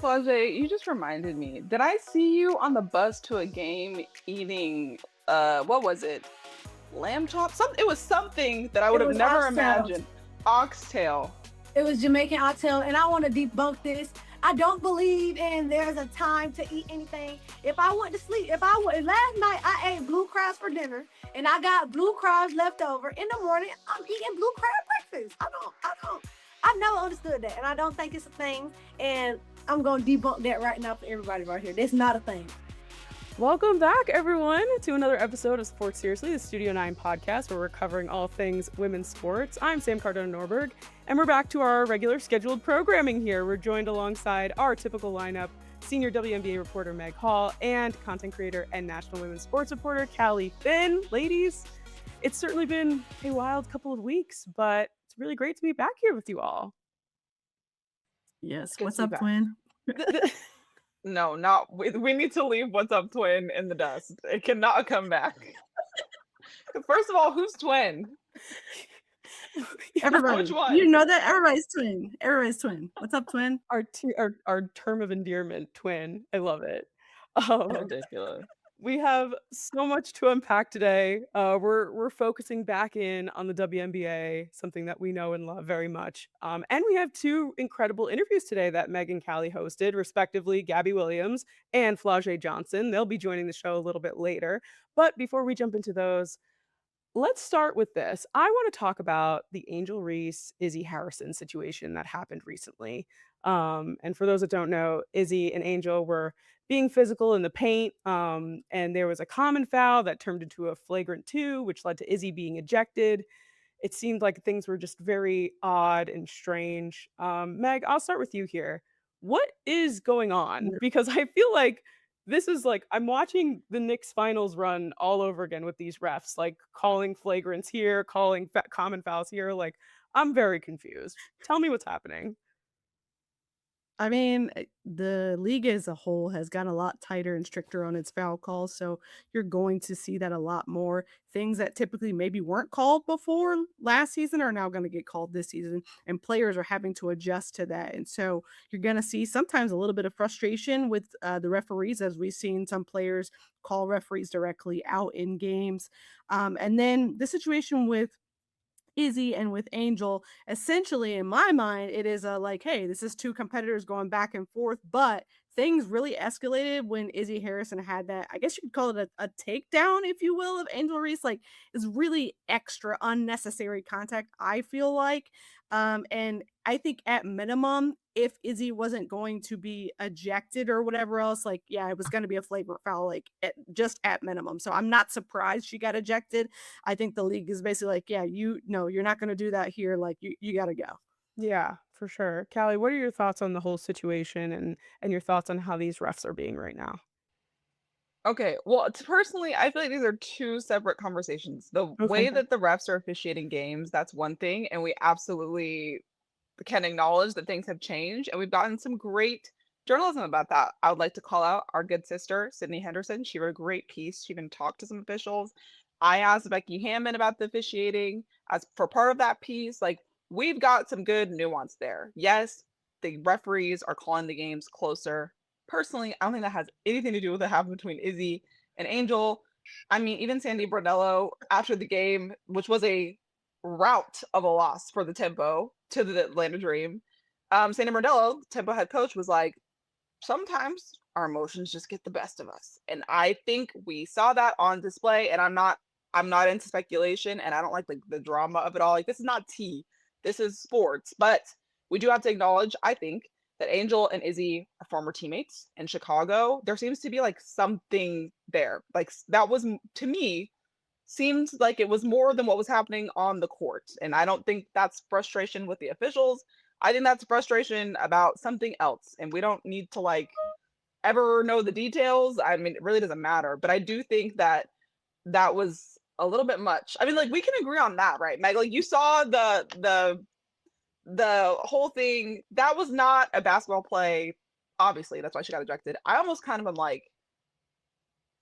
Flau'jae, you just reminded me. Did I see you on the bus to a game eating what was it? Lamb chop? It was something that I would It have was never oxtail. imagined. Oxtail. It was Jamaican oxtail, and I want to debunk this. I don't believe in there's a time to eat anything. If I went to sleep, last night I ate blue crabs for dinner, and I got blue crabs left over. In the morning, I'm eating blue crab breakfast. I've never understood that, and I don't think it's a thing. And I'm gonna debunk that right now for everybody right here. That's not a thing. Welcome back, everyone, to another episode of Sports Seriously, the Studio 9 podcast, where we're covering all things women's sports. I'm Sam Cardona-Norberg, and we're back to our regular scheduled programming here. We're joined alongside our typical lineup, senior WNBA reporter Meg Hall, and content creator and national women's sports reporter Callie Fin. Ladies, it's certainly been a wild couple of weeks, but it's really great to be back here with you all. Yes, what's up, twin? No, not we need to leave What's Up Twin in the dust. It cannot come back. First of all, who's twin? Everybody. Which one? You know that everybody's twin. Everybody's twin. What's up, twin? Our term of endearment, twin. I love it. Ridiculous. We have so much to unpack today. We're focusing back in on the WNBA, something that we know and love very much. And we have two incredible interviews today that Meg and Callie hosted, respectively, Gabby Williams and Flau'jae Johnson. They'll be joining the show a little bit later. But before we jump into those, let's start with this. I want to talk about the Angel Reese, Izzy Harrison situation that happened recently. And for those that don't know, Izzy and Angel were being physical in the paint, and there was a common foul that turned into a flagrant 2, which led to Izzy being ejected. It seemed like things were just very odd and strange. Meg, I'll start with you here. What is going on? Because I feel like this is like I'm watching the Knicks finals run all over again with these refs, like calling flagrants here, calling common fouls here. Like, I'm very confused. Tell me what's happening. I mean, the league as a whole has gotten a lot tighter and stricter on its foul calls, so you're going to see that a lot more. Things that typically maybe weren't called before last season are now going to get called this season, and players are having to adjust to that. And so you're going to see sometimes a little bit of frustration with the referees, as we've seen some players call referees directly out in games. And then the situation with Izzy and with Angel, essentially, in my mind, it is like, hey, this is two competitors going back and forth, but things really escalated when Izzy Harrison had that, I guess you could call it a takedown, if you will, of Angel Reese. Like, it's really extra unnecessary contact, I feel like. And I think at minimum, if Izzy wasn't going to be ejected or whatever else, like, yeah, it was going to be a flagrant foul, like just at minimum. So I'm not surprised she got ejected. I think the league is basically like, yeah, you're not going to do that here. Like, you got to go. Yeah, for sure. Callie, what are your thoughts on the whole situation and your thoughts on how these refs are being right now? Okay, well, personally, I feel like these are two separate conversations. The way that the refs are officiating games, that's one thing, and we absolutely can acknowledge that things have changed, and we've gotten some great journalism about that. I would like to call out our good sister, Sydney Henderson. She wrote a great piece. She even talked to some officials. I asked Becky Hammond about the officiating as for part of that piece. Like, we've got some good nuance there. Yes, the referees are calling the games closer. Personally, I don't think that has anything to do with what happened between Izzy and Angel. I mean, even Sandy Bordello after the game, which was a rout of a loss for the Tempo to the Atlanta Dream. Sandy Bordello, Tempo head coach, was like, sometimes our emotions just get the best of us. And I think we saw that on display, and I'm not into speculation, and I don't like the drama of it all. Like, this is not tea. This is sports. But we do have to acknowledge, I think, that Angel and Izzy are former teammates in Chicago. There seems to be like something there. Like, that was, to me, seemed like it was more than what was happening on the court. And I don't think that's frustration with the officials. I think that's frustration about something else. And we don't need to like ever know the details. I mean, it really doesn't matter. But I do think that that was a little bit much. I mean, like, we can agree on that, right, Meg? Like, you saw the whole thing. That was not a basketball play. Obviously, that's why she got ejected. I almost kind of am like,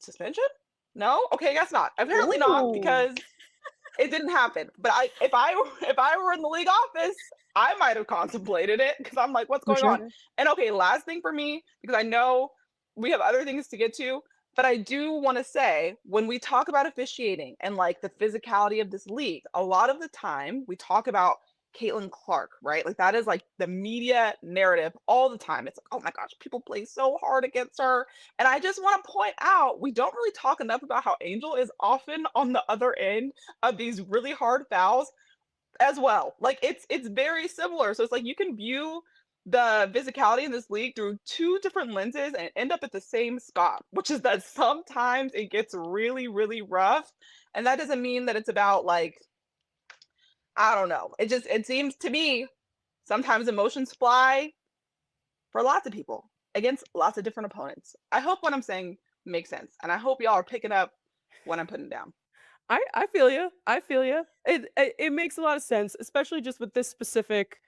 suspension? No? Okay, I guess not. Apparently not, because It didn't happen. But if I were in the league office, I might have contemplated it because I'm like, what's For going on? sure. And okay, last thing for me, because I know we have other things to get to, but I do want to say when we talk about officiating and like the physicality of this league, a lot of the time we talk about Caitlin Clark, right? Like that is like the media narrative all the time. It's like, oh my gosh, people play so hard against her. And I just want to point out, we don't really talk enough about how Angel is often on the other end of these really hard fouls as well. Like it's very similar. So it's like you can view the physicality in this league through two different lenses and end up at the same spot, which is that sometimes it gets really, really rough. And that doesn't mean that it's about like, I don't know. It seems to me sometimes emotions fly for lots of people against lots of different opponents. I hope what I'm saying makes sense. And I hope y'all are picking up what I'm putting down. I feel you. I feel you. It makes a lot of sense, especially just with this specific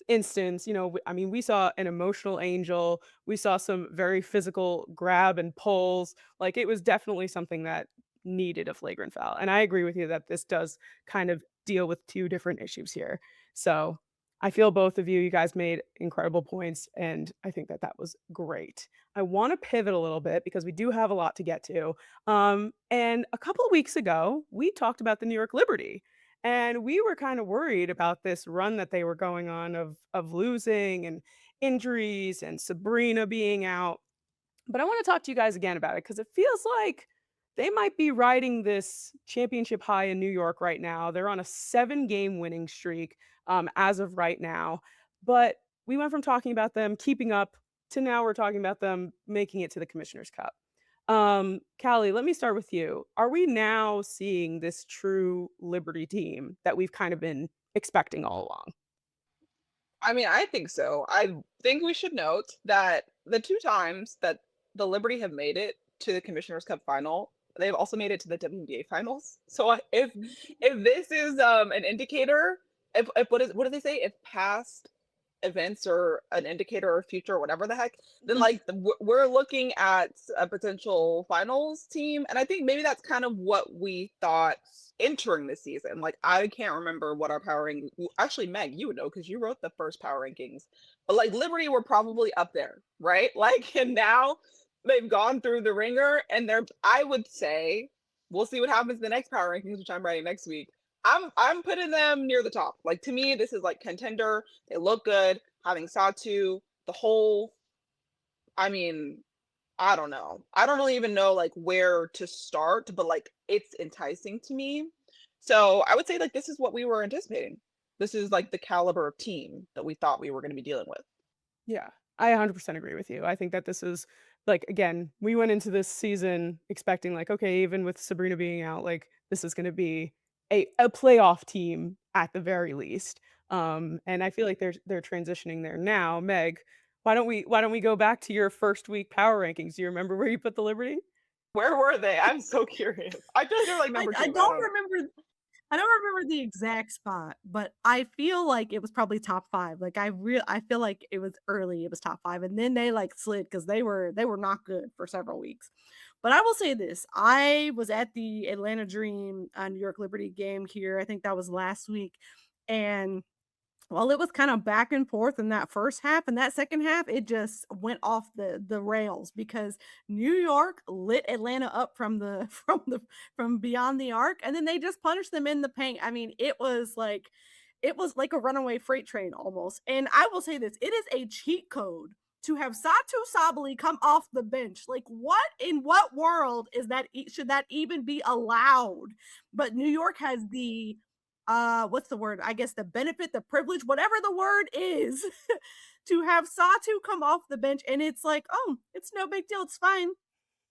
instance. I mean, we saw an emotional Angel. We saw some very physical grab and pulls. Like it was definitely something that needed a flagrant foul. And I agree with you that this does kind of deal with two different issues here. So I feel both of you. You guys made incredible points, and I think that that was great. I want to pivot a little bit because we do have a lot to get to. And a couple of weeks ago, we talked about the New York Liberty, and we were kind of worried about this run that they were going on of losing and injuries and Sabrina being out. But I want to talk to you guys again about it because it feels like they might be riding this championship high in New York right now. They're on a 7-game winning streak as of right now. But we went from talking about them keeping up to now we're talking about them making it to the Commissioner's Cup. Callie, let me start with you. Are we now seeing this true Liberty team that we've kind of been expecting all along? I mean, I think so. I think we should note that the two times that the Liberty have made it to the Commissioner's Cup final, they've also made it to the WNBA finals. So if this is an indicator, if what do they say? If past events or an indicator or future or whatever the heck, then like we're looking at a potential finals team, and I think maybe that's kind of what we thought entering the season. Like I can't remember what our power ranking. Actually, Meg, you would know because you wrote the first power rankings. But like Liberty were probably up there, right? Like, and now they've gone through the ringer, and they're. I would say we'll see what happens in the next power rankings, which I'm writing next week. I'm putting them near the top. Like to me, this is like contender. They look good. Having Satu, the whole. I mean, I don't know. I don't really even know like where to start, but like it's enticing to me. So I would say like this is what we were anticipating. This is like the caliber of team that we thought we were going to be dealing with. Yeah, I 100% agree with you. I think that this is like again, we went into this season expecting like, okay, even with Sabrina being out, like this is going to be a playoff team at the very least. And I feel like they're transitioning there now. Meg, why don't we go back to your first week power rankings? Do you remember where you put the Liberty? Where were they? I'm so curious. I feel like they're like I, number I two. I don't don't know. remember I don't remember the exact spot, but I feel like it was probably top 5. Like I feel like it was early, it was top 5, and then they like slid because they were not good for several weeks. But I will say this: I was at the Atlanta Dream New York Liberty game here. I think that was last week, and well, it was kind of back and forth in that first half, and that second half, it just went off the rails because New York lit Atlanta up from the from beyond the arc, and then they just punished them in the paint. I mean, it was like a runaway freight train almost. And I will say this, it is a cheat code to have Satu Sabali come off the bench. Like what in what world is that should that even be allowed? But New York has the what's the word? I guess the benefit, the privilege, whatever the word is, to have Satu come off the bench, and it's like, oh, it's no big deal, it's fine.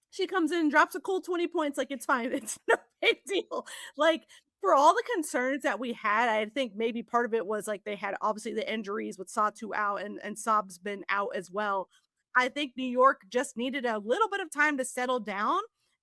She comes in, drops a cool 20 points, like it's fine. It's no big deal. Like for all the concerns that we had, I think maybe part of it was like they had obviously the injuries with Satu out and Saab's been out as well. I think New York just needed a little bit of time to settle down,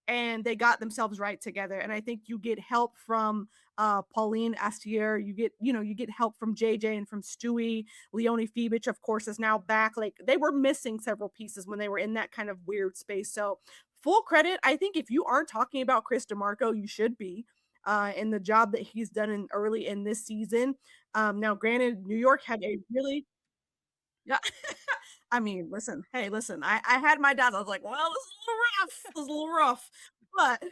and they got themselves right together. And I think you get help from Pauline Astier, you get help from JJ and from Stewie. Leonie Fibich, of course, is now back. Like they were missing several pieces when they were in that kind of weird space. So full credit. I think if you aren't talking about Chris DeMarco, you should be. and the job that he's done early in this season. Now, granted, New York had a really yeah. I mean, listen, hey, listen, I had my doubts. I was like, well, this is a little rough. This is a little rough. But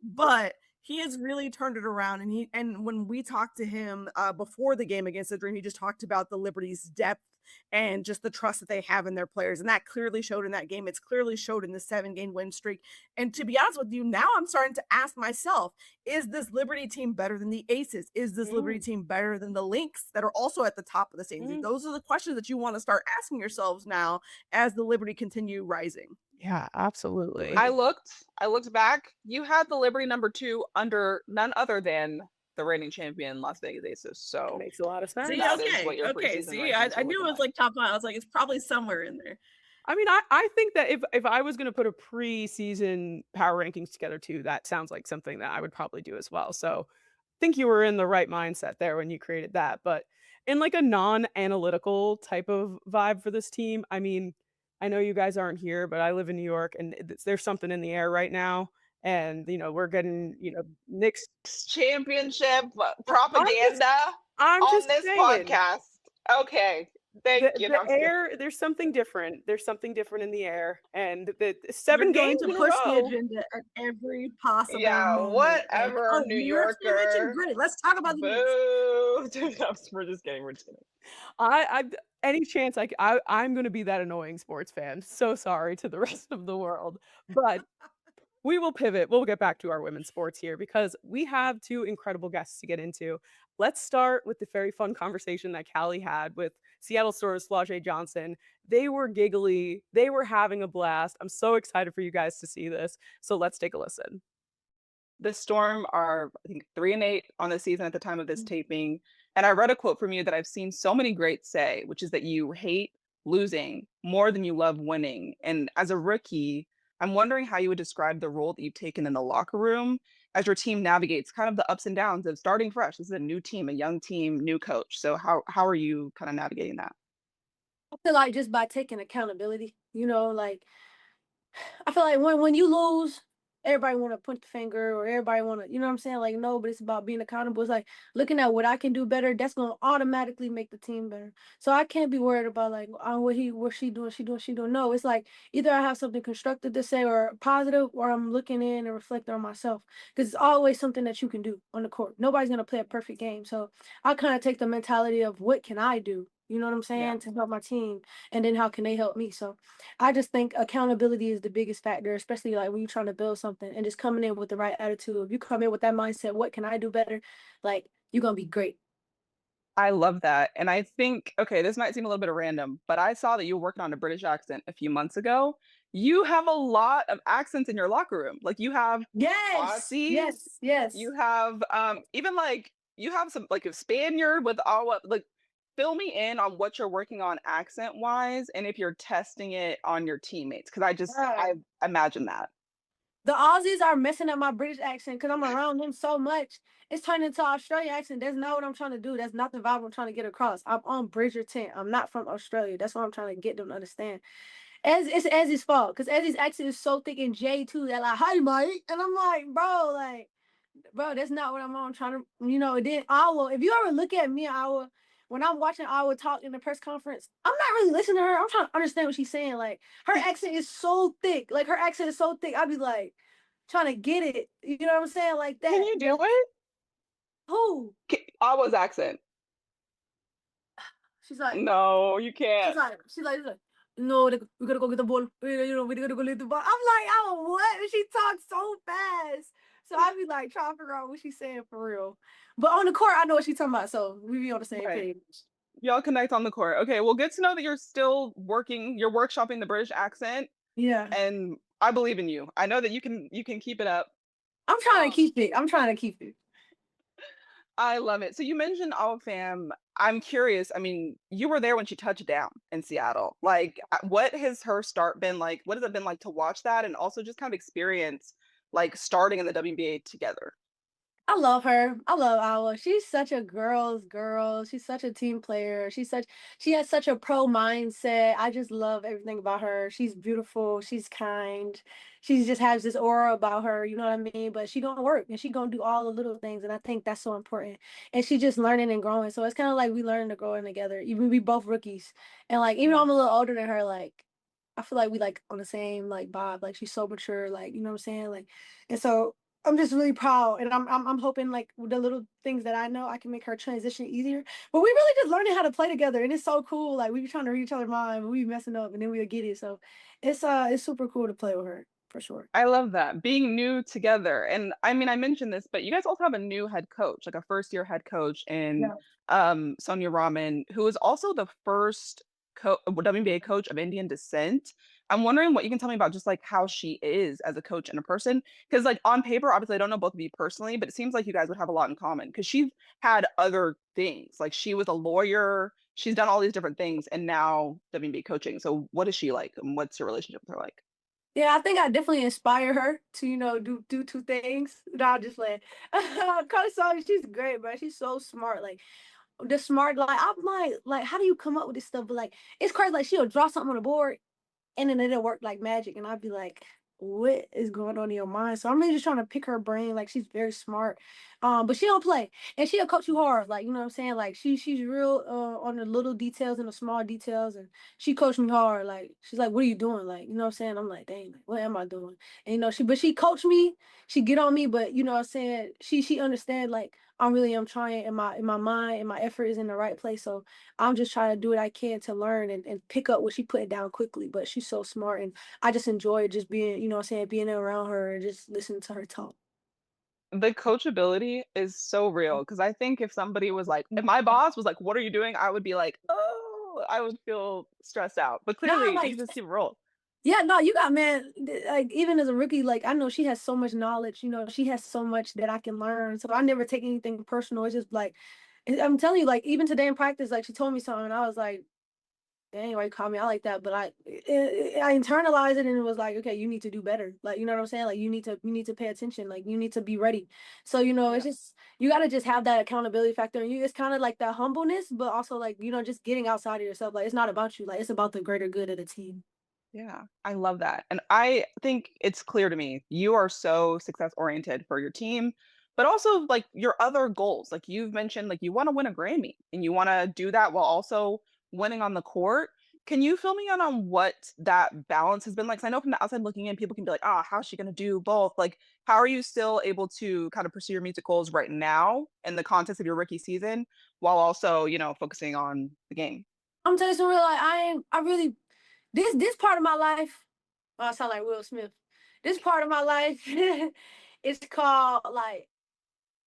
but he has really turned it around. And when we talked to him before the game against the Dream, he just talked about the Liberty's depth and just the trust that they have in their players. And that clearly showed in that game. It's clearly showed in the 7-game win streak. And to be honest with you, now I'm starting to ask myself, is this Liberty team better than the Aces? Is this Liberty team better than the Lynx that are also at the top of the standings? Those are the questions that you want to start asking yourselves now as the Liberty continue rising. Yeah, absolutely. I looked back. You had the Liberty number 2 under none other than the reigning champion Las Vegas Aces. So Makes a lot of sense. See, that is okay, what your okay. preseason See, rankings I were knew it looking was like top 5. I was like, it's probably somewhere in there. I mean, I think that if I was gonna put a preseason power rankings together too, that sounds like something that I would probably do as well. So, I think you were in the right mindset there when you created that. But in like a non-analytical type of vibe for this team, I mean, I know you guys aren't here, but I live in New York, and there's something in the air right now, and we're getting Knicks. championship I'm just propaganda I'm on just this saying. podcast. Okay. Thank you. The No, I'm just kidding. air, there's something different. There's something different in the air, and the You're 7 going games to in a push the row. agenda at every possible Yeah, moment. Like, whatever, oh, New New York City rich and Yorker. gritty. Let's talk about the Knicks. Boo. We're just kidding. We're just kidding. I any chance I'm gonna be that annoying sports fan. So sorry to the rest of the world, but we will pivot. We'll get back to our women's sports here because we have 2 incredible guests to get into. Let's start with the very fun conversation that Callie had with Seattle Storm's Flau'jae Johnson. They were giggly. They were having a blast. I'm so excited for you guys to see this. So let's take a listen. The Storm are, I think, 3-8 on the season at the time of this taping. And I read a quote from you that I've seen so many greats say, which is that you hate losing more than you love winning. And as a rookie, I'm wondering how you would describe the role that you've taken in the locker room as your team navigates kind of the ups and downs of starting fresh. This is a new team, a young team, new coach. So how are you kind of navigating that? I feel like just by taking accountability, like I feel like when you lose, everybody want to point the finger or everybody want to, you know what I'm saying? Like, no, but it's about being accountable. It's like looking at what I can do better. That's going to automatically make the team better. So I can't be worried about like, oh, what she doing, she doing. No, it's like either I have something constructive to say or positive, or I'm looking in and reflecting on myself. Because it's always something that you can do on the court. Nobody's going to play a perfect game. So I kind of take the mentality of what can I do? You know what I'm Yeah. saying? To help my team. And then how can they help me? So I just think accountability is the biggest factor, especially like when you're trying to build something and just coming in with the right attitude. If you come in with that mindset, what can I do better? Like you're gonna be great. I love that. And I think, okay, this might seem a little bit random, but I saw that you were working on a British accent a few months ago. You have a lot of accents in your locker room. Like you have Yes, Aussie, yes, yes. you have even like you have some like a Spaniard with all what like fill me in on what you're working on accent wise and if you're testing it on your teammates because Uh, I imagine that. the Aussies are messing up my British accent because I'm around them so much. It's turning into Australian accent. That's not what I'm trying to do. That's not the vibe I'm trying to get across. I'm on Bridgerton. I'm not from Australia. That's what I'm trying to get them to understand. As it's Ezzy's fault because Ezzy's accent is so thick and J too. They're like, "Hi, Mike," and I'm like, bro, that's not what I'm on. Trying to, then Awa, if you ever look at me, Awa, when I'm watching Awa talk in the press conference, I'm not really listening to her. I'm trying to understand what she's saying. Like, her accent is so thick. Like, her accent is so thick. I'd be like, trying to get it. You know what I'm saying? Like Can that. you do it? Who? Awa's accent. She's like, No, you can't. she's like, no, we gotta go get the ball. We gotta go get the ball. I'm like, oh, what? And she talks so fast. So I be like trying to figure out what she's saying for real. But on the court, I know what she's talking about. So we be on the same Right. page. Y'all connect on the court. Okay, well, good to know that you're still working, you're workshopping the British accent, Yeah. and I believe in you. I know that you can keep it up. I'm trying to keep it. I'm trying to keep it. I love it. So you mentioned All Fam. I'm curious. I mean, you were there when she touched down in Seattle. Like, what has her start been like? What has it been like to watch that, and also just kind of experience like starting in the WNBA together? I love her. I love Awa. She's such a girl's girl. She's such a team player. She has such a pro mindset. I just love everything about her. She's beautiful. She's kind. She just has this aura about her, you know what I mean? But she gonna work and she gonna do all the little things. And I think that's so important. And she just learning and growing. So it's kind of like we learning to growing together. Even we both rookies. And like even though Yeah. I'm a little older than her, like I feel like we like on the same like vibe. Like she's so mature, like you know what I'm saying? Like and so I'm just really proud, and I'm hoping like with the little things that I know, I can make her transition easier. But we really just learning how to play together, and it's so cool. Like we be trying to read each other's mind, but we be messing up, and then we'll get it. So it's super cool to play with her for sure. I love that. Being new together. And I mean, I mentioned this, but you guys also have a new head coach, like a first year head coach in Yeah. Sonia Rahman, who is also the first WNBA coach of Indian descent. I'm wondering what you can tell me about just like how she is as a coach and a person. Because like on paper, obviously I don't know both of you personally, but it seems like you guys would have a lot in common because she's had other things. Like she was a lawyer, she's done all these different things, and now WNBA coaching. So what is she like? And what's your relationship with her like? Yeah, I think I definitely inspire her to, do two things. Not just like Coach Sonya, she's great, bro. She's so smart. Like the smart, like I'm like, how do you come up with this stuff? But like it's crazy. Like she'll draw something on the board and then it'll work like magic. And I'd be like, what is going on in your mind? So I'm really just trying to pick her brain. Like she's very smart. But she don't play. And she'll coach you hard. Like, you know what I'm saying? Like she's real on the little details and the small details. And she coached me hard. Like she's like, what are you doing? Like, you know what I'm saying? I'm like, dang, like, what am I doing? And she coached me, she get on me, but you know what I'm saying? She understand like I really am trying in my mind and my effort is in the right place. So I'm just trying to do what I can to learn and pick up what she put down quickly. But she's so smart and I just enjoy just being, you know what I'm saying, being around her and just listening to her talk. The coachability is so real because I think if somebody was like, if my boss was like, "What are you doing?" I would be like, "Oh," I would feel stressed out. But No, clearly, you like just keep a roll. yeah, no, you got man. Like even as a rookie, like I know she has so much knowledge. You know, she has so much that I can learn. So I never take anything personal. It's just like I'm telling you, like even today in practice, like she told me something, and I was like, dang, why you call me out like that? But I internalized it and it was like, okay, you need to do better. Like, you know what I'm saying? Like you need to pay attention. Like you need to be ready. So, it's Yeah. just you gotta just have that accountability factor. And it's kind of like that humbleness, but also like, just getting outside of yourself. Like it's not about you, like it's about the greater good of the team. Yeah, I love that. And I think it's clear to me you are so success oriented for your team, but also like your other goals. Like you've mentioned, like you want to win a Grammy and you want to do that while also winning on the court. Can you fill me in on what that balance has been like? 'Cause I know from the outside looking in, people can be like, oh, how's she going to do both? Like, how are you still able to kind of pursue your music goals right now in the context of your rookie season while also, focusing on the game? I'm telling you some real like I really this part of my life, I sound like Will Smith. This part of my life is called like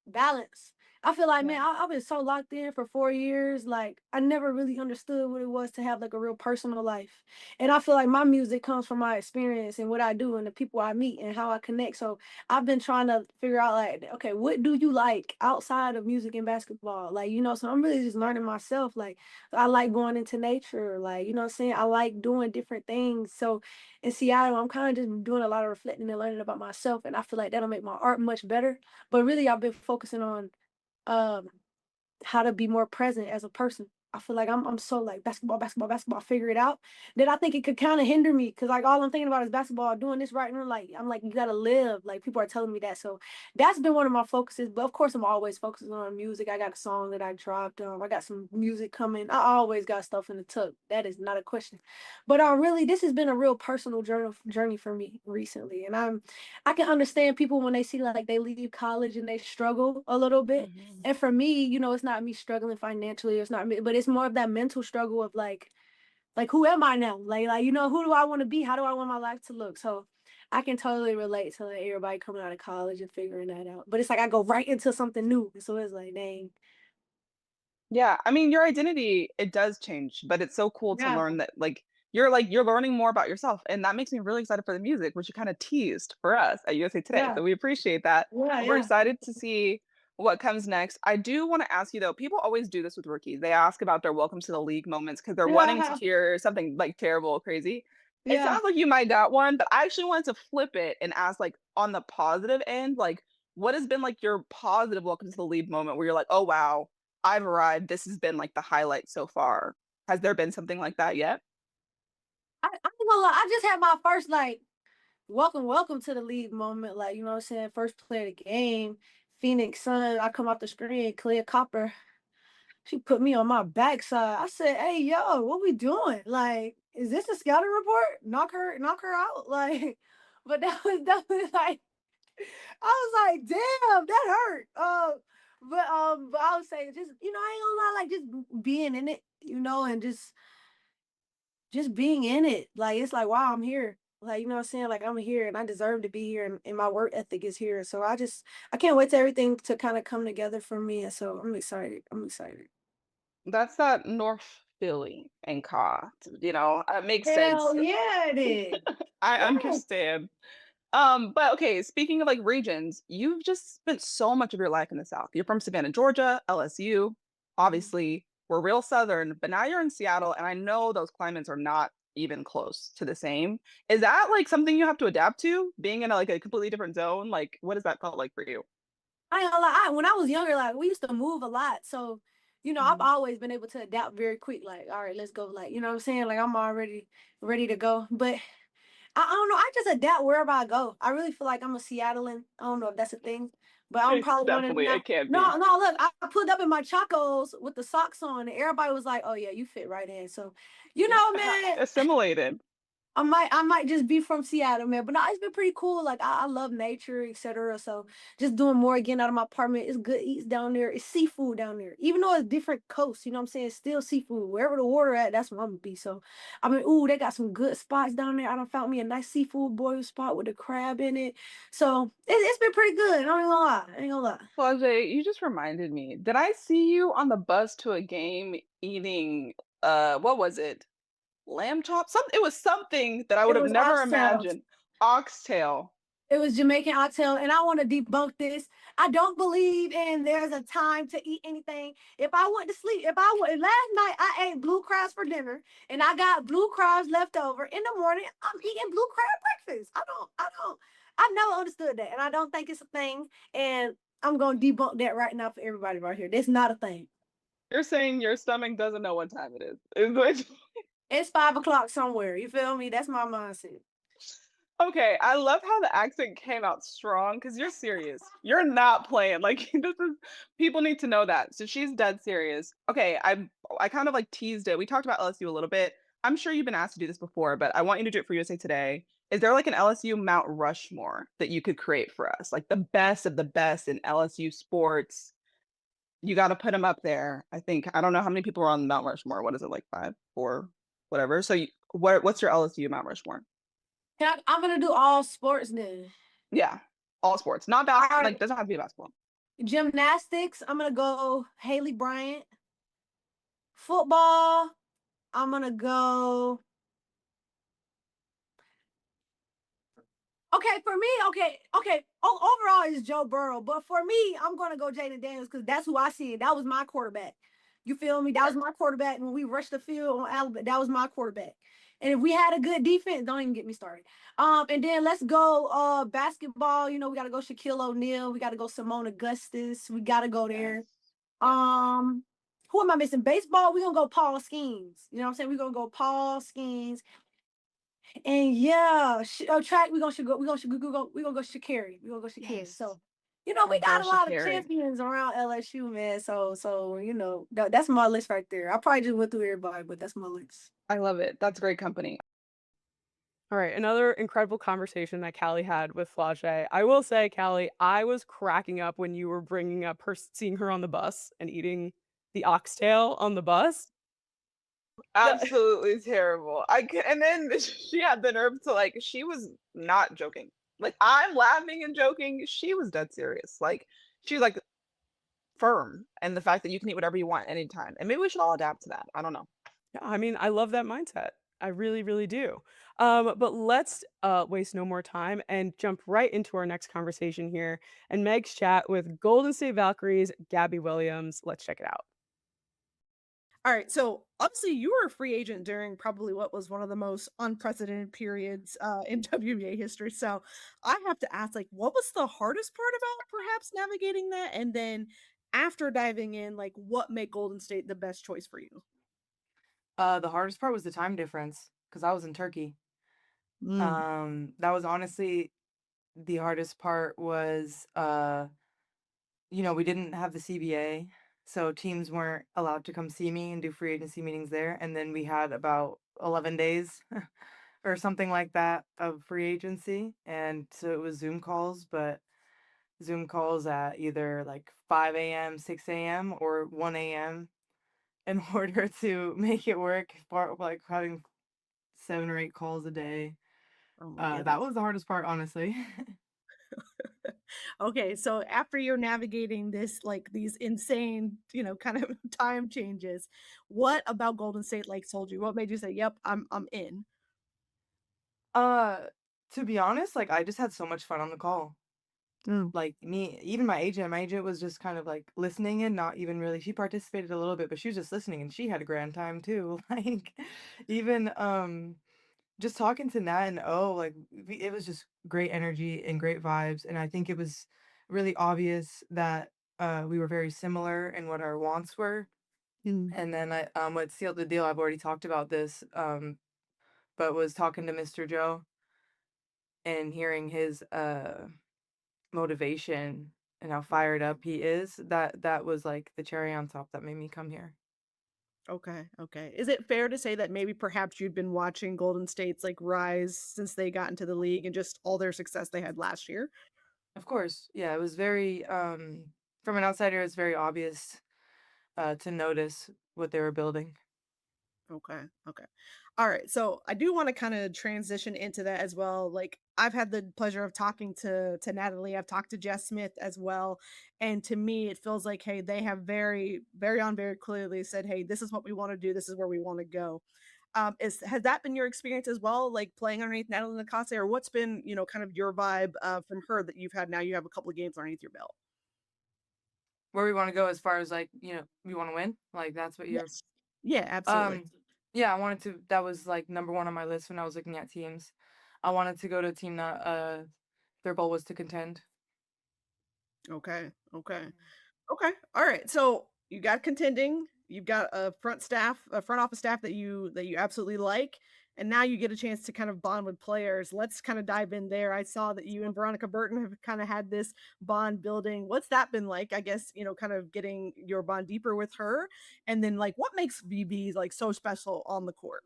balance. I feel like, Yeah. man, I've been so locked in for 4 years. Like, I never really understood what it was to have like a real personal life. And I feel like my music comes from my experience and what I do and the people I meet and how I connect. So I've been trying to figure out, like, okay, what do you like outside of music and basketball? Like, so I'm really just learning myself. Like, I like going into nature. Like, you know what I'm saying? I like doing different things. So in Seattle, I'm kind of just doing a lot of reflecting and learning about myself. And I feel like that'll make my art much better, but really, I've been focusing on um how to be more present as a person. I feel like I'm so like basketball, basketball, basketball, figure it out. That I think it could kind of hinder me because like all I'm thinking about is basketball, doing this right. And I'm like, you gotta live. Like people are telling me that. So that's been one of my focuses. But of course I'm always focusing on music. I got a song that I dropped. I got some music coming. I always got stuff in the tuck. That is not a question. But really this has been a real personal journey for me recently. And I can understand people when they see like they leave college and they struggle a little bit, Mhm. and for me, it's not me struggling financially, it's not me, but it's more of that mental struggle of like who am I now? Like, who do I want to be? How do I want my life to look? So I can totally relate to like everybody coming out of college and figuring that out. But it's like I go right into something new. So it's like, dang. Yeah, I mean, your identity, it does change, but it's so cool to Yeah. learn that like you're learning more about yourself. And that makes me really excited for the music, which you kind of teased for us at USA Today. Yeah. So we appreciate that. Yeah. We're Yeah. excited to see what comes next. I do want to ask you though, people always do this with rookies. They ask about their welcome to the league moments because they're wanting to Yeah. hear something like terrible or crazy. It Yeah. sounds like you might got one, but I actually wanted to flip it and ask like on the positive end, like what has been like your positive welcome to the lead moment where you're like, oh wow, I've arrived. This has been like the highlight so far. Has there been something like that yet? I'm gonna lie, I just had my first like welcome to the league moment. Like, you know what I'm saying? First play of the game, Phoenix Sun. I come off the screen, Clear Copper. She put me on my backside. I said, "Hey, yo, what we doing? Like, is this a scouting report? Knock her out." Like, but that was like, I was like, "Damn, that hurt." But I would say just, I ain't gonna lie, like just being in it, and just being in it. Like, it's like, wow, I'm here. Like, you know what I'm saying? Like, I'm here and I deserve to be here, and my work ethic is here. So I can't wait to everything to kind of come together for me. And so I'm excited. I'm excited. That's that North Philly and Ka. It makes sense. Hell yeah, it is. I Yes. understand. But okay, speaking of like regions, you've just spent so much of your life in the South. You're from Savannah, Georgia, LSU. Obviously, we're real Southern, but now you're in Seattle, and I know those climates are not even close to the same. Is that like something you have to adapt to, being in like a completely different zone? Like, what does that felt like for you? I ain't gonna lie. When I was younger, like we used to move a lot. So, I've Mhm. always been able to adapt very quick. Like, all right, let's go. Like, you know what I'm saying? Like I'm already ready to go. But I don't know. I just adapt wherever I go. I really feel like I'm a Seattlean. I don't know if that's a thing, but I'm It's probably one of them definitely now. it can't be. No, no. Look, I pulled up in my Chacos with the socks on, and everybody was like, "Oh yeah, you fit right in." So, man, Assimilated. I might just be from Seattle, man. But no, it's been pretty cool. Like I love nature, etc. So just doing more again out of my apartment. It's good eats down there. It's seafood down there. Even though it's different coasts, you know what I'm saying? It's still seafood. Wherever the water at, that's where I'm gonna be. So I mean, ooh, they got some good spots down there. I done found me a nice seafood boil spot with a crab in it. So it's been pretty good. I ain't gonna lie. I ain't gonna lie. Flau'jae, you just reminded me. Did I see you on the bus to a game eating what was it? Lamb chop? It was something that I would It have was never oxtail. imagined. Oxtail. It was Jamaican oxtail, and I want to debunk this. I don't believe in there's a time to eat anything. If I went to sleep, if I went last night, I ate blue crabs for dinner, and I got blue crabs left over. In the morning, I'm eating blue crab breakfast. I never understood that, and I don't think it's a thing. And I'm gonna debunk that right now for everybody right here. That's not a thing. You're saying your stomach doesn't know what time it is. Is what It's 5 o'clock somewhere. You feel me? That's my mindset. Okay, I love how the accent came out strong because you're serious. You're not playing. Like this is people need to know that. So she's dead serious. Okay, I kind of like teased it. We talked about LSU a little bit. I'm sure you've been asked to do this before, but I want you to do it for USA Today. Is there like an LSU Mount Rushmore that you could create for us? Like the best of the best in LSU sports. You got to put them up there. I think I don't know how many people are on Mount Rushmore. What is it like 5, 4, whatever. So what's your LSU Mount Rushmore? I'm gonna do all sports then. Yeah, all sports, not All basketball. Like right, doesn't have to be basketball. gymnastics. I'm gonna go Haley Bryant. Football, I'm gonna go. Okay, for me, okay. Overall, it's Joe Burrow, but for me, I'm gonna go Jaden Daniels because that's who I see. That was my quarterback. You feel me? That Okay. was my quarterback when we rushed the field on Alabama. That was my quarterback. And if we had a good defense, don't even get me started. And then let's go basketball. We gotta go Shaquille O'Neal. We gotta go Simone Augustus. We gotta go Yes. there. Yes. Um, who am I missing? Baseball, we're gonna go Paul Skeens. You know what I'm saying? We're gonna go Paul Skeens. And yeah, track, we're gonna go Shakari. We're gonna go Shakari. Yes. So, My we got girl a lot of Shakari. champions around LSU, man. So, that's my list right there. I probably just went through everybody, but that's my list. I love it. That's great company. All right, another incredible conversation that Callie had with Flau'jae. I will say, Callie, I was cracking up when you were bringing up her seeing her on the bus and eating the oxtail on the bus. The Absolutely terrible. And then she had the nerve to like she was not joking. Like I'm laughing and joking. She was dead serious. Like she's like firm and the fact that you can eat whatever you want anytime. And maybe we should all adapt to that. I don't know. Yeah, I mean, I love that mindset. I really, really do. But let's waste no more time and jump right into our next conversation here and Meg's chat with Golden State Valkyries, Gabby Williams. Let's check it out. All right, so obviously you were a free agent during probably what was one of the most unprecedented periods in WNBA history. So I have to ask, like, what was the hardest part about perhaps navigating that? And then after diving in, like, what made Golden State the best choice for you? The hardest part was the time difference because I was in Turkey. Mm, That was honestly the hardest part was, we didn't have the CBA, so teams weren't allowed to come see me and do free agency meetings there. And then we had about 11 days or something like that of free agency. And so it was Zoom calls, but Zoom calls at either like 5 a.m., 6 a.m., or 1 a.m. in order to make it work, like having 7 or 8 calls a day. oh my That goodness. was the hardest part, honestly. Okay, so after you're navigating this, like these insane, kind of time changes, what about Golden State like told you? What made you say, "Yep, I'm in"? Uh, to be honest, like I just had so much fun on the call. Mm, Like me, even my agent was just kind of like listening and not even really. She participated a little bit, but she was just listening, and she had a grand time too. Like even just talking to Nat and like it was just great energy and great vibes, and I think it was really obvious that we were very similar in what our wants were. mm, And then what sealed the deal, I've already talked about this, but was talking to Mr. Joe and hearing his motivation and how fired up he is, that was like the cherry on top that made me come here. okay, okay. Is it fair to say that maybe perhaps you'd been watching Golden State's like rise since they got into the league and just all their success they had last year? Of course, yeah, it was very from an outsider, it's very obvious to notice what they were building. Okay. Okay. All right. So I do want to kind of transition into that as well. Like I've had the pleasure of talking to Natalie. I've talked to Jess Smith as well. And to me, it feels like, hey, they have very clearly said, hey, this is what we want to do. This is where we want to go. Has that been your experience as well, like playing underneath Natalie Nakase, or what's been, kind of your vibe from her that you've had now? You have a couple of games underneath your belt. Where we want to go as far as like, we want to win. Like that's what you're Yes. Yeah, absolutely. um yeah, I wanted to that was like number one on my list when I was looking at teams. I wanted to go to a team that their goal was to contend. Okay. Okay. Okay. All right. So you got contending. You've got a front office staff that you absolutely like, and now you get a chance to kind of bond with players. Let's kind of dive in there. I saw that you and Veronica Burton have kind of had this bond building. What's that been like? I guess kind of getting your bond deeper with her, and then like what makes VB like so special on the court?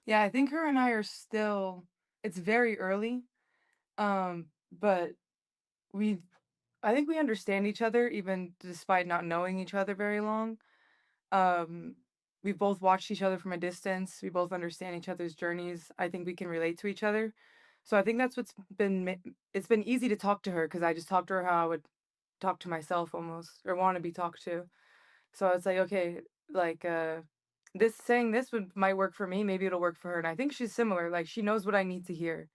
Yeah, I think her and I are still it's very early. But we I think we understand each other even despite not knowing each other very long. Um, we both watched each other from a distance. We both understand each other's journeys. I think we can relate to each other. So I think that's what's it's been easy to talk to her because I just talked to her how I would talk to myself almost or want to be talked to. So it's like, okay, like this saying this would might work for me, maybe it'll work for her. And I think she's similar. Like she knows what I need to hear.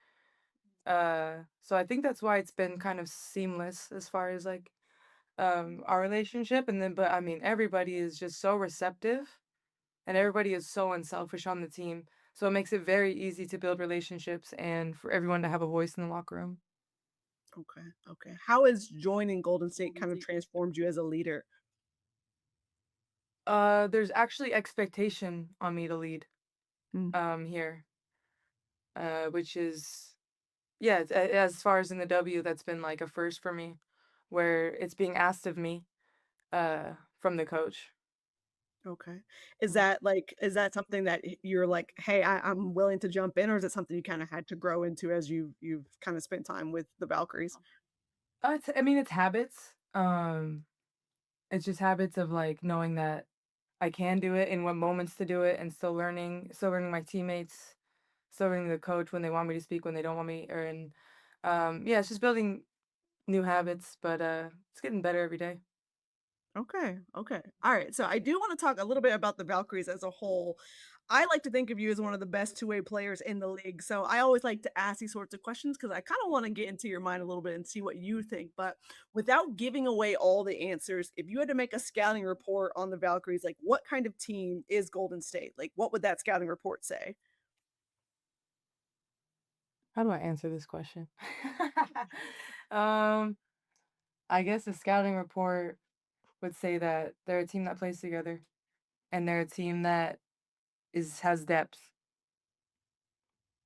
So I think that's why it's been kind of seamless as far as like our relationship. And then but I mean everybody is just so receptive and everybody is so unselfish on the team. So it makes it very easy to build relationships and for everyone to have a voice in the locker room. Okay. Okay. How has joining Golden State kind of transformed you as a leader? There's actually expectation on me to lead Mm, here. Which is yeah, as far as in the W, that's been like a first for me, where it's being asked of me from the coach. okay. Is that something that you're like, hey, I'm willing to jump in, or is it something you kind of had to grow into as you've kind of spent time with the Valkyries? I mean, it's habits. It's just habits of like knowing that I can do it in what moments to do it, and still learning my teammates, still learning the coach when they want me to speak, when they don't want me, or and yeah, it's just building new habits, but it's getting better every day. Okay, okay. All right. So I do want to talk a little bit about the Valkyries as a whole. I like to think of you as one of the best two-way players in the league. So I always like to ask these sorts of questions because I kind of want to get into your mind a little bit and see what you think. But without giving away all the answers, if you had to make a scouting report on the Valkyries, like what kind of team is Golden State? Like what would that scouting report say? How do I answer this question? um, I guess the scouting report would say that they're a team that plays together and they're a team that is has depth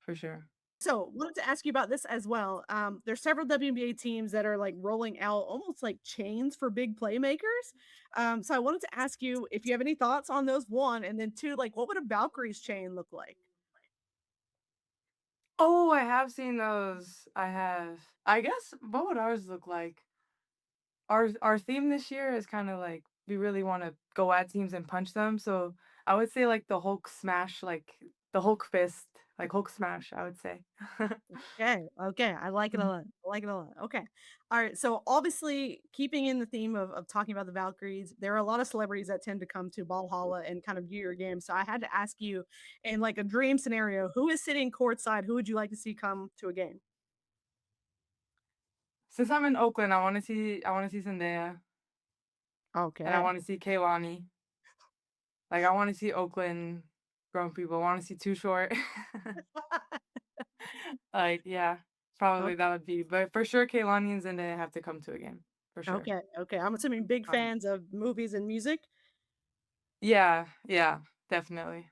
for sure. So, wanted to ask you about this as well. There's several WNBA teams that are like rolling out almost like chains for big playmakers. So I wanted to ask you if you have any thoughts on those. One, and then two, like what would a Valkyries chain look like? Oh, I have seen those. I have. I guess what would ours look like? Our theme this year is kind of like we really want to go at teams and punch them. So I would say like the Hulk smash, like the Hulk fist, like Hulk smash. I would say. Okay, okay, I like it a lot. I like it a lot. Okay, all right. So obviously, keeping in the theme of talking about the Valkyries, there are a lot of celebrities that tend to come to Valhalla and kind of view your game. So I had to ask you, in like a dream scenario, who is sitting courtside? Who would you like to see come to a game? Since I'm in Oakland, I want to see Zendaya and I Okay. want to see Kaylani. Like I want to see Oakland grown people. I want to see Too Short. Like yeah, probably that would be. But for sure, Kaylani and Zendaya have to come to a game for sure. Okay, okay. I'm assuming big Um, fans of movies and music. yeah, yeah, definitely,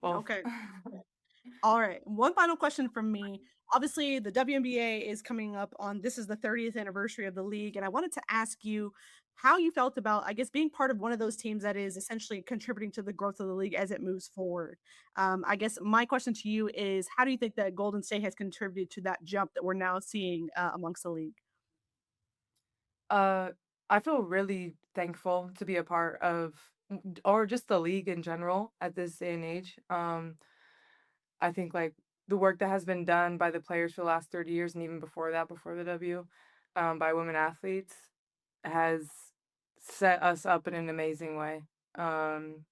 both. Okay. All right. One final question from me. Obviously, the WNBA is coming up on this is the 30th anniversary of the league. And I wanted to ask you how you felt about, I guess, being part of one of those teams that is essentially contributing to the growth of the league as it moves forward. I guess my question to you is how do you think that Golden State has contributed to that jump that we're now seeing amongst the league? Uh, I feel really thankful to be a part of, or just the league in general at this day and age. I think like the work that has been done by the players for the last 30 years and even before that, before the W, by women athletes has set us up in an amazing way. Um,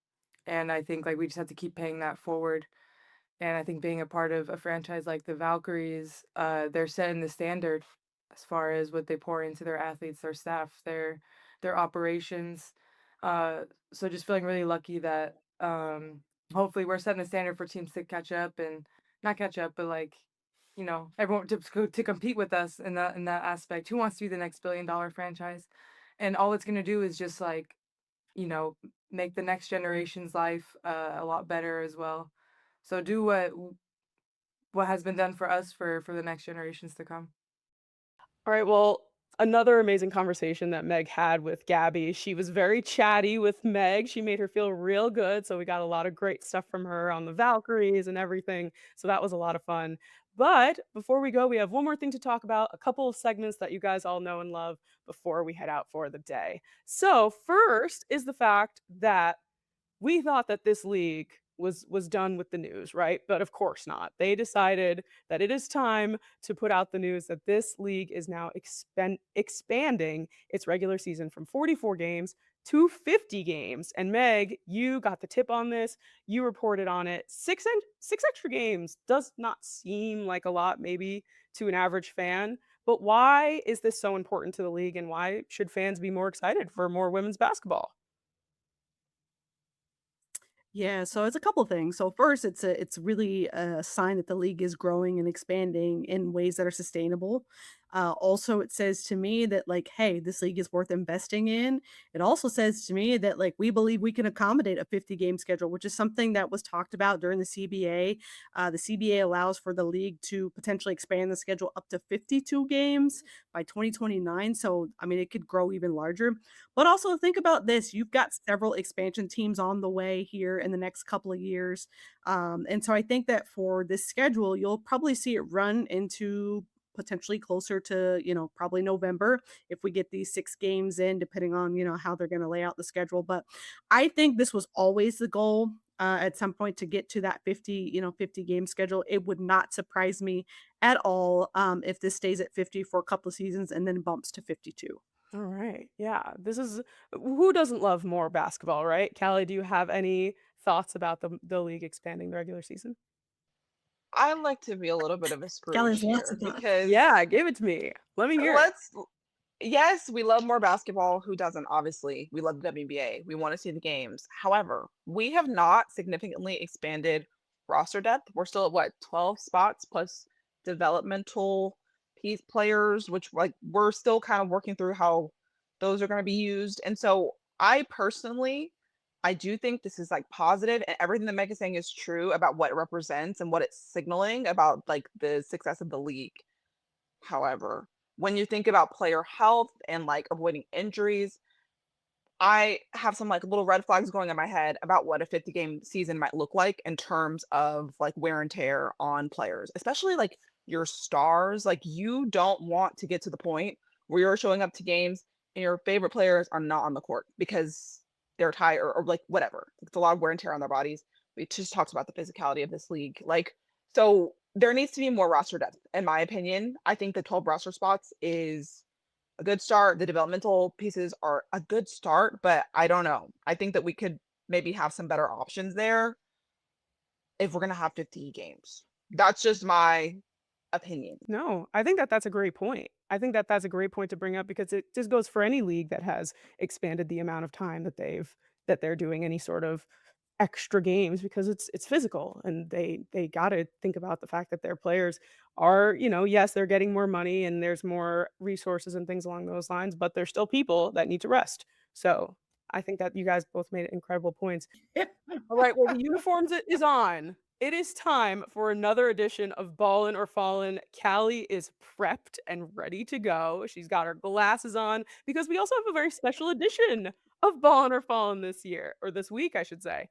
and I think like we just have to keep paying that forward. And I think being a part of a franchise like the Valkyries, they're setting the standard as far as what they pour into their athletes, their staff, their operations. Uh, so just feeling really lucky that hopefully we're setting the standard for teams to catch up and not catch up, but like everyone to compete with us in that aspect. Who wants to be the next billion-dollar franchise? And all it's gonna do is just like you know make the next generation's life a lot better as well. So do what has been done for us for the next generations to come. All right, well, another amazing conversation that Meg had with Gabby. She was very chatty with Meg. She made her feel real good, so we got a lot of great stuff from her on the Valkyries and everything. So that was a lot of fun. But before we go, we have one more thing to talk about, a couple of segments that you guys all know and love before we head out for the day. So, first is the fact that we thought that this league was done with the news, right? But of course not. They decided that it is time to put out the news that this league is now expanding its regular season from 44 games to 50 games. And Meg, you got the tip on this. You reported on it. Six extra games does not seem like a lot, maybe to an average fan. But why is this so important to the league, and why should fans be more excited for more women's basketball? Yeah, so it's a couple things. So first, it's really a sign that the league is growing and expanding in ways that are sustainable. Also, it says to me that like, hey, this league is worth investing in. It also says to me that like we believe we can accommodate a 50 game schedule, which is something that was talked about during the CBA. The CBA allows for the league to potentially expand the schedule up to 52 games by 2029. So I mean, it could grow even larger. But also think about this, you've got several expansion teams on the way here in the next couple of years. And so I think that for this schedule, you'll probably see it run into potentially closer to, probably November if we get these 6 games in, depending on, how they're going to lay out the schedule. But I think this was always the goal. At some point to get to that 50, 50 game schedule. It would not surprise me at all if this stays at 50 for a couple of seasons and then bumps to 52. All right. Yeah. This is who doesn't love more basketball, right? Callie, do you have any thoughts about the league expanding the regular season? I like to be a little bit of a Kelly Scrooge has lots here of thoughts. because Yeah, give it to me. Let me hear it. let's yes, we love more basketball. Who doesn't? Obviously, we love the WNBA. We want to see the games. However, we have not significantly expanded roster depth. We're still at what, 12 spots plus developmental piece players, which like we're still kind of working through how those are going to be used. And so I personally, I do think this is like positive and everything that Meg is saying is true about what it represents and what it's signaling about like the success of the league. However, when you think about player health and like avoiding injuries, I have some like little red flags going in my head about what a 50 game season might look like in terms of like wear and tear on players, especially like your stars. Like you don't want to get to the point where you're showing up to games and your favorite players are not on the court because they're tired or like whatever. It's a lot of wear and tear on their bodies. We just talked about the physicality of this league. Like, so there needs to be more roster depth, in my opinion. I think the 12 roster spots is a good start. The developmental pieces are a good start, but I don't know. I think that we could maybe have some better options there if we're gonna have 50 games. That's just my opinion. No, I think that that's a great point. I think that that's a great point to bring up because it just goes for any league that has expanded the amount of time that they're doing any sort of extra games because it's physical and they got to think about the fact that their players are, yes, they're getting more money and there's more resources and things along those lines, but they're still people that need to rest. So, I think that you guys both made incredible points. All right, well, the uniforms is on. It is time for another edition of Ballin' or Fallin'. Callie is prepped and ready to go. She's got her glasses on because we also have a very special edition of Ballin' or Fallin' this year, or this week, I should say.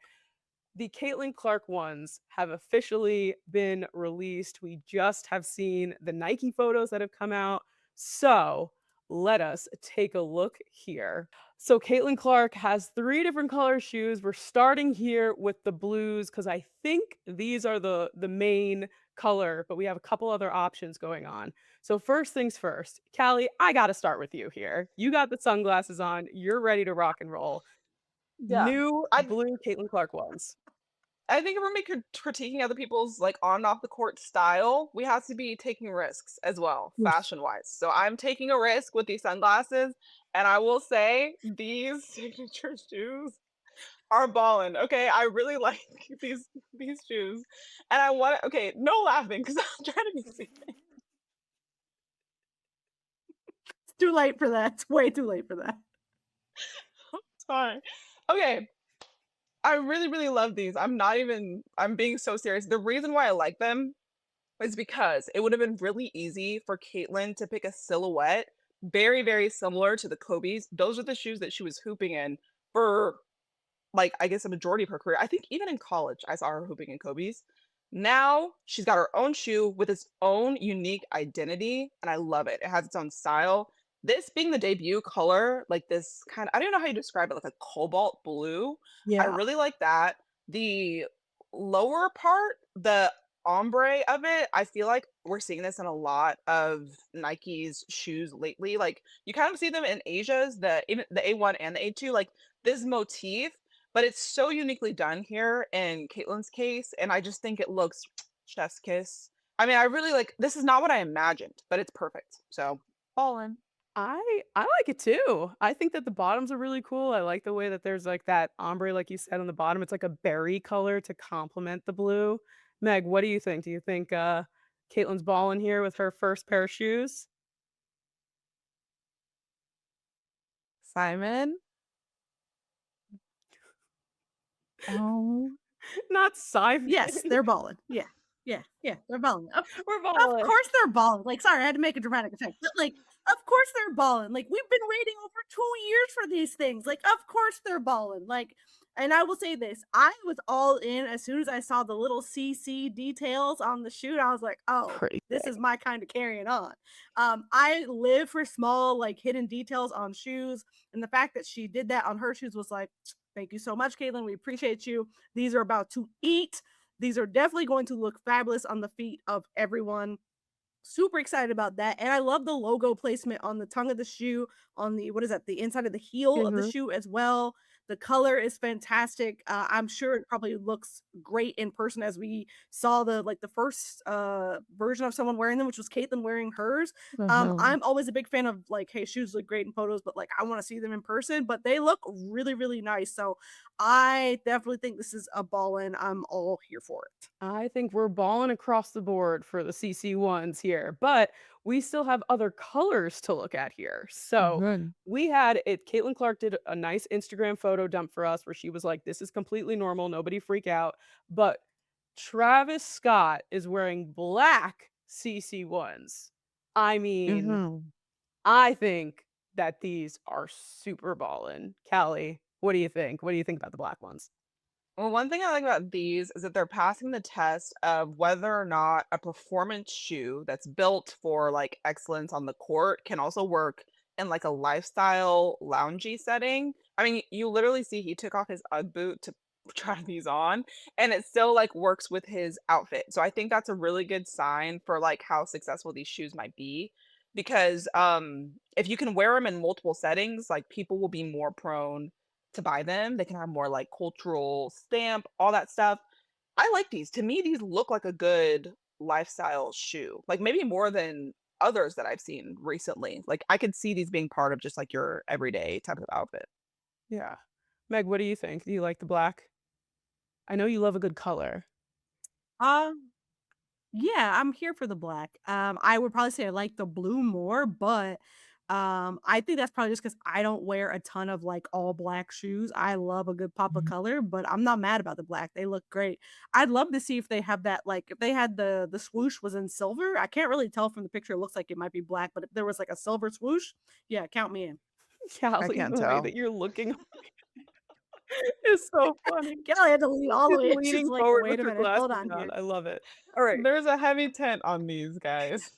The Caitlin Clark ones have officially been released. We just have seen the Nike photos that have come out. So let us take a look here. So Caitlin Clark has 3 different color shoes. We're starting here with the blues because I think these are the main color, but we have a couple other options going on. So first things first, Callie, I got to start with you here. You got the sunglasses on. You're ready to rock and roll. Yeah. New I blue Caitlin Clark ones. I think if we're making critiquing other people's like on and off the court style, we have to be taking risks as well, Yes. fashion wise. So I'm taking a risk with these sunglasses, and I will say these signature shoes are ballin'. Okay, I really like these shoes, and I want. Okay, no laughing because I'm trying to be serious. It's too late for that. It's way too late for that. Sorry. Okay, I really really love these. I'm not even. I'm being so serious. The reason why I like them is because it would have been really easy for Caitlin to pick a silhouette very, very similar to the Kobe's. Those are the shoes that she was hooping in for like I guess a majority of her career. I think even in college, I saw her hooping in Kobe's. Now she's got her own shoe with its own unique identity, and I love it. It has its own style. This being the debut color, like this kind of, I don't know how you describe it, like a cobalt blue. I Yeah. really like that. The lower part, the ombre of it, I feel like we're seeing this in a lot of Nike's shoes lately. Like you kind of see them in Asia's, even the A1 and the A2, like this motif, but it's so uniquely done here in Caitlin's case, and I just think it looks chef's kiss. I mean, I really like this is not what I imagined, but it's perfect. So, Ballin'. I like it too. I think that the bottoms are really cool. I like the way that there's like that ombre, like you said, on the bottom. It's like a berry color to complement the blue. Meg, what do you think? Do you think Caitlin's balling here with her first pair of shoes? Simon. Oh. Not Simon. Yes, they're balling. Yeah. Yeah. Yeah. They're balling. We're Of balling. course they're balling. Like, sorry, I had to make a dramatic effect. But like, of course they're balling. Like, we've been waiting over 2 years for these things. Like, of course they're balling. Like, and I will say this, I was all in as soon as I saw the little CC details on the shoe. I was like, oh, Pretty this sick. is my kind of carrying on. I live for small, like hidden details on shoes. And the fact that she did that on her shoes was like, thank you so much, Caitlin. We appreciate you. These are about to eat. These are definitely going to look fabulous on the feet of everyone. Super excited about that. And I love the logo placement on the tongue of the shoe, on the, what is that, the inside of the heel of the Mhm. shoe as well. The color is fantastic. I'm sure it probably looks great in person as we saw the first version of someone wearing them, which was Caitlyn wearing hers. Mhm. I'm always a big fan of like, hey, shoes look great in photos, but like I want to see them in person. But they look really, really nice. So I definitely think this is a ballin'. I'm all here for it. I think we're balling across the board for the CC ones here, but we still have other colors to look at here. So Mhm. we had it. Caitlin Clark did a nice Instagram photo dump for us where she was like, "This is completely normal. Nobody freak out." But Travis Scott is wearing black CC ones. I mean, Mhm. I think that these are super ballin'. Callie, what do you think? What do you think about the black ones? Well, one thing I like about these is that they're passing the test of whether or not a performance shoe that's built for like excellence on the court can also work in like a lifestyle loungy setting. I mean, you literally see he took off his Ugg boot to try these on, and it still like works with his outfit. So I think that's a really good sign for like how successful these shoes might be because if you can wear them in multiple settings, like people will be more prone to buy them. They can have more like cultural stamp, all that stuff. I like these. To me, these look like a good lifestyle shoe. Like maybe more than others that I've seen recently. Like I could see these being part of just like your everyday type of outfit. Yeah. Meg, what do you think? Do you like the black? I know you love a good color. Um, Yeah, I'm here for the black. I would probably say I like the blue more, but I think that's probably just because I don't wear a ton of like all black shoes. I love a good pop of Mhm. color, but I'm not mad about the black. They look great. I'd love to see if they have that like if they had the swoosh was in silver. I can't really tell from the picture. It looks like it might be black, but if there was like a silver swoosh, yeah, count me in. I Callie, can't the way tell. that you're looking is so funny. Kelly had to lean all the She's way. She's leaning like, forward wait with a her minute, hold glasses on down. here. I love it. All right. There's a heavy tent on these guys.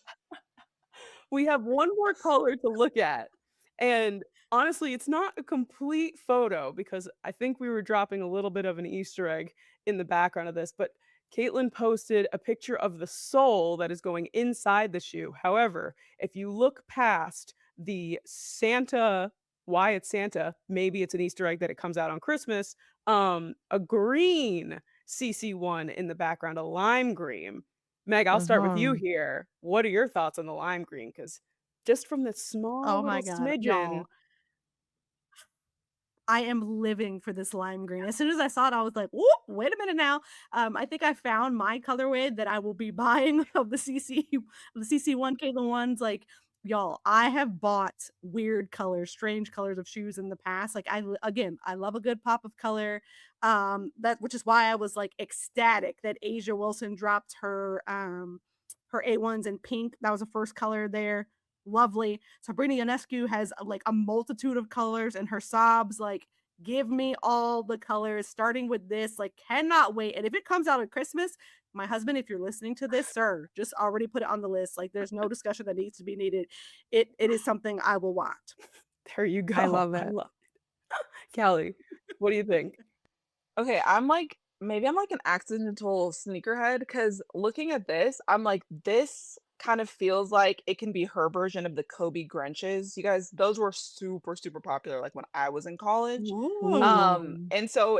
We have one more color to look at. And honestly, it's not a complete photo because I think we were dropping a little bit of an Easter egg in the background of this, but Caitlin posted a picture of the sole that is going inside the shoe. However, if you look past the Santa, why it's Santa, maybe it's an Easter egg that it comes out on Christmas, a green CC1 in the background, a lime green. Meg, I'll start with you Mhm. here. What are your thoughts on the lime green? Because just from this small Oh little my god, smidgen. y'all. I am living for this lime green. As soon as I saw it, I was like, "Whoop, wait a minute now." I think I found my colorway that I will be buying of the CC1 K the ones. Like, y'all, I have bought weird colors, strange colors of shoes in the past. Like, again, I love a good pop of color. That which is why I was like ecstatic that Asia Wilson dropped her A1s in pink. That was the first color there. Lovely. Sabrina Ionescu has like a multitude of colors and her sobs like give me all the colors starting with this like cannot wait, and if it comes out at Christmas, my husband, if you're listening to this, sir, just already put it on the list. Like there's no discussion that needs to be needed. It is something I will want. There you I go. love I it. love Callie, what do you think? Okay, maybe I'm like an accidental sneakerhead because looking at this, I'm like, this kind of feels like it can be her version of the Kobe Grinches. You guys, those were super, super popular like when I was in college. Ooh. Ooh. And so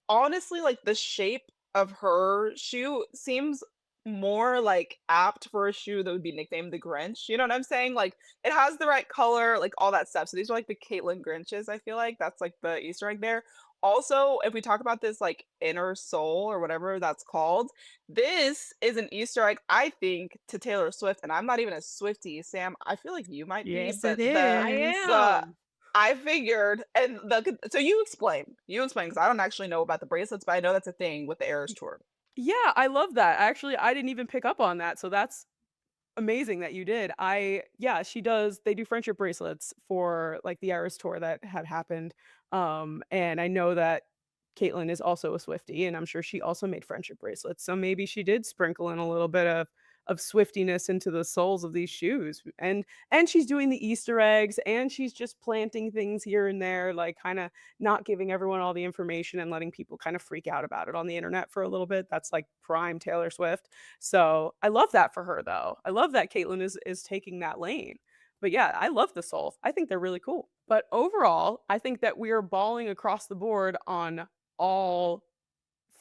honestly, like, the shape of her shoe seems more, like, apt for a shoe that would be nicknamed the Grinch, you know what I'm saying? Like, it has the right color, like, all that stuff, so these are, like, the Caitlyn Grinches, I feel like, that's, like, the Easter egg there. Also, if we talk about this, like, inner soul or whatever that's called, this is an Easter egg, I think, to Taylor Swift, and I'm not even a Swiftie. Sam, I feel like you might be, Yes, it but I is. the am. I figured, and so you explain. You explain because I don't actually know about the bracelets, but I know that's a thing with the Eras Tour. Yeah, I love that. Actually, I didn't even pick up on that, so that's amazing that you did. Yeah, she does they do friendship bracelets for, like, the Eras tour that had happened, and I know that Caitlyn is also a Swiftie, and I'm sure she also made friendship bracelets, so maybe she did sprinkle in a little bit of Swiftiness into the soles of these shoes, and she's doing the Easter eggs, and she's just planting things here and there, like, kinda not giving everyone all the information and letting people kind of freak out about it on the internet for a little bit. That's, like, prime Taylor Swift. So, I love that for her, though. I love that Caitlyn is taking that lane. But, yeah, I love the soul. I think they're really cool. But overall, I think that we are balling across the board on all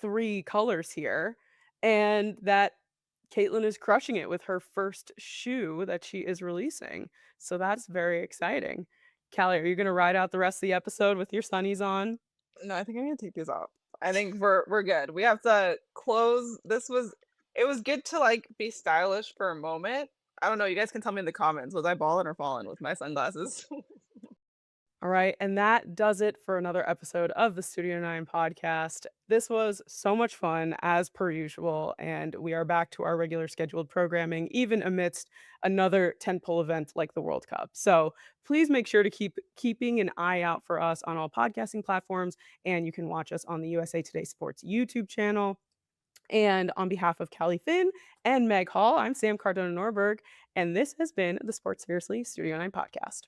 3 colors here, and that Caitlin is crushing it with her first shoe that she is releasing. So that's very exciting. Callie, are you gonna ride out the rest of the episode with your sunnies on? No, I think I'm gonna take these off. I think we're good. We have to close. It was good to like be stylish for a moment. I don't know. You guys can tell me in the comments. Was I ballin' or falling with my sunglasses? All right, and that does it for another episode of the Studio 9 podcast. This was so much fun as per usual, and we are back to our regular scheduled programming, even amidst another tentpole event like the World Cup. So please make sure to keeping an eye out for us on all podcasting platforms, and you can watch us on the USA Today Sports YouTube channel. And on behalf of Callie Fin and Meg Hall, I'm Sam Cardona-Norberg, and this has been the Sports Seriously Studio 9 podcast.